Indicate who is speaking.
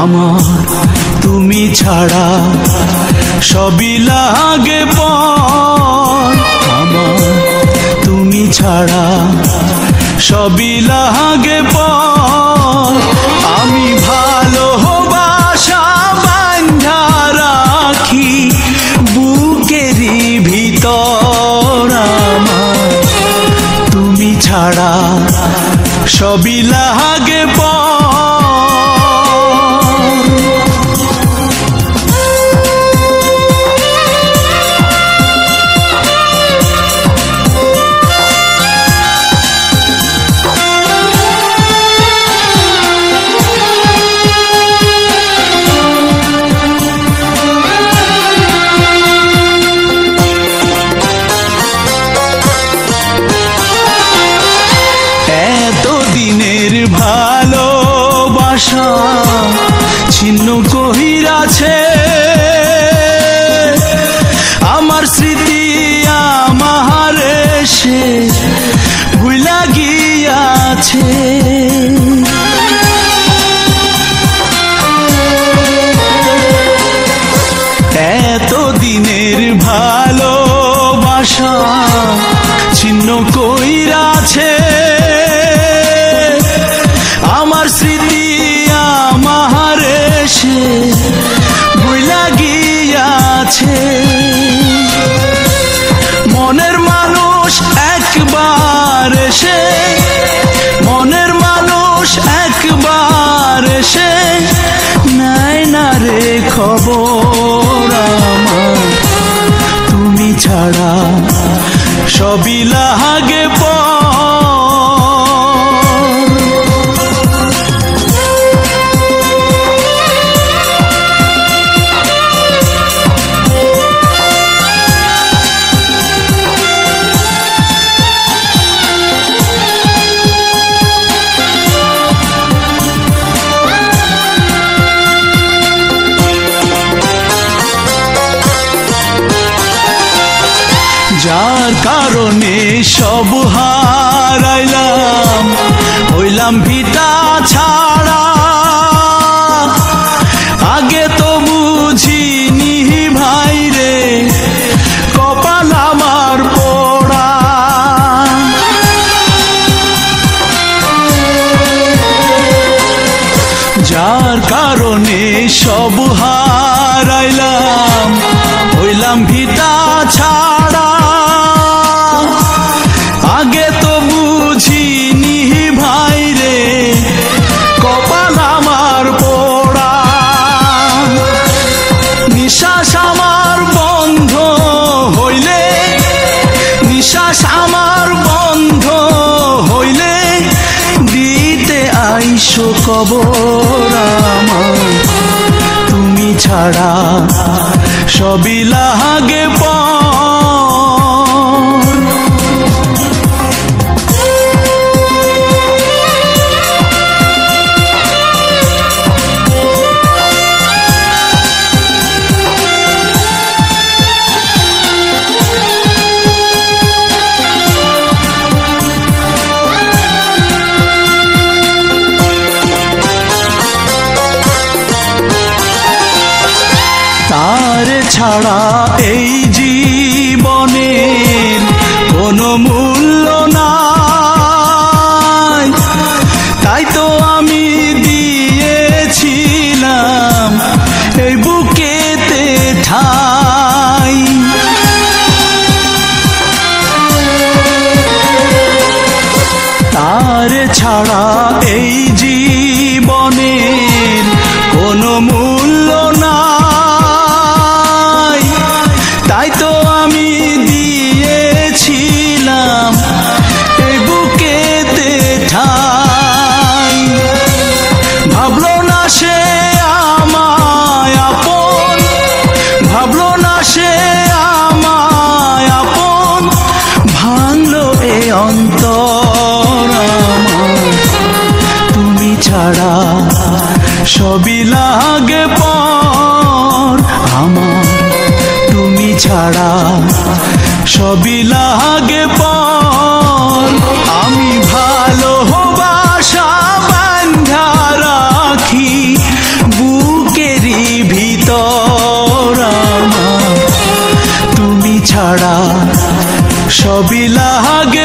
Speaker 1: আমার তুমি ছাড়া সবই লাগে পর। আমার তুমি ছাড়া সবই লাগে পর। আমি ভালোবাসা বাঁধা রাখি বুকেরই ভিতর। আমার তুমি ছাড়া সবই লাগে পর। এতদিনের ভালোবাসা ছিন্ন কহিরাছে আমার স্মৃতি আমার সে ভুলা গিয়াছে। এতদিনের ভালোবাসা ছিন্ন কইরাছে আমার স্মৃতি আমার সে ভুলা গিয়াছে। মনের মানুষ একবার এসে মনের মানুষ একবার এসে নেয় না রে খবর। আমার তুমি ছাড়া সবই লাগে পর। যার কারণে সব হারাইলাম হইলাম ভিটা ছাড়া। আগে তো বুঝিনি ভাই রে কপাল আমার পোড়া। যার কারণে সব হারাইলাম হইলাম ভিটা ছাড়া। আগে তো বুঝিনি ভাই রে কপাল আমার পোড়া। নিঃশ্বাস আমার বন্ধ হইলে নিঃশ্বাস আমার বন্ধ হইলে দিতে আইসো কবর। আমার তুমি ছাড়া সবই লাগে পর। তার ছাড়া এই জীবনের কোনো মূল্য নাই। তাই তো আমি দিয়েছিলাম এই বুকেতে ঠাই। তার ছাড়া এই জীবনের কোনো মূল্য নাই। তাই তো আমি দিয়েছিলাম এই বুকেতে ঠাই। ভাবলো না সে আমায় আপন ভাবলো না সে আমায় আপন ভাঙলো এ অন্তর। আমার তুমি ছাড়া সবই লাগে পর। আমার তুমি ছাড়া সবই লাগে পর। আমি ভালোবাসা বাঁধা রাখি সবই লাগে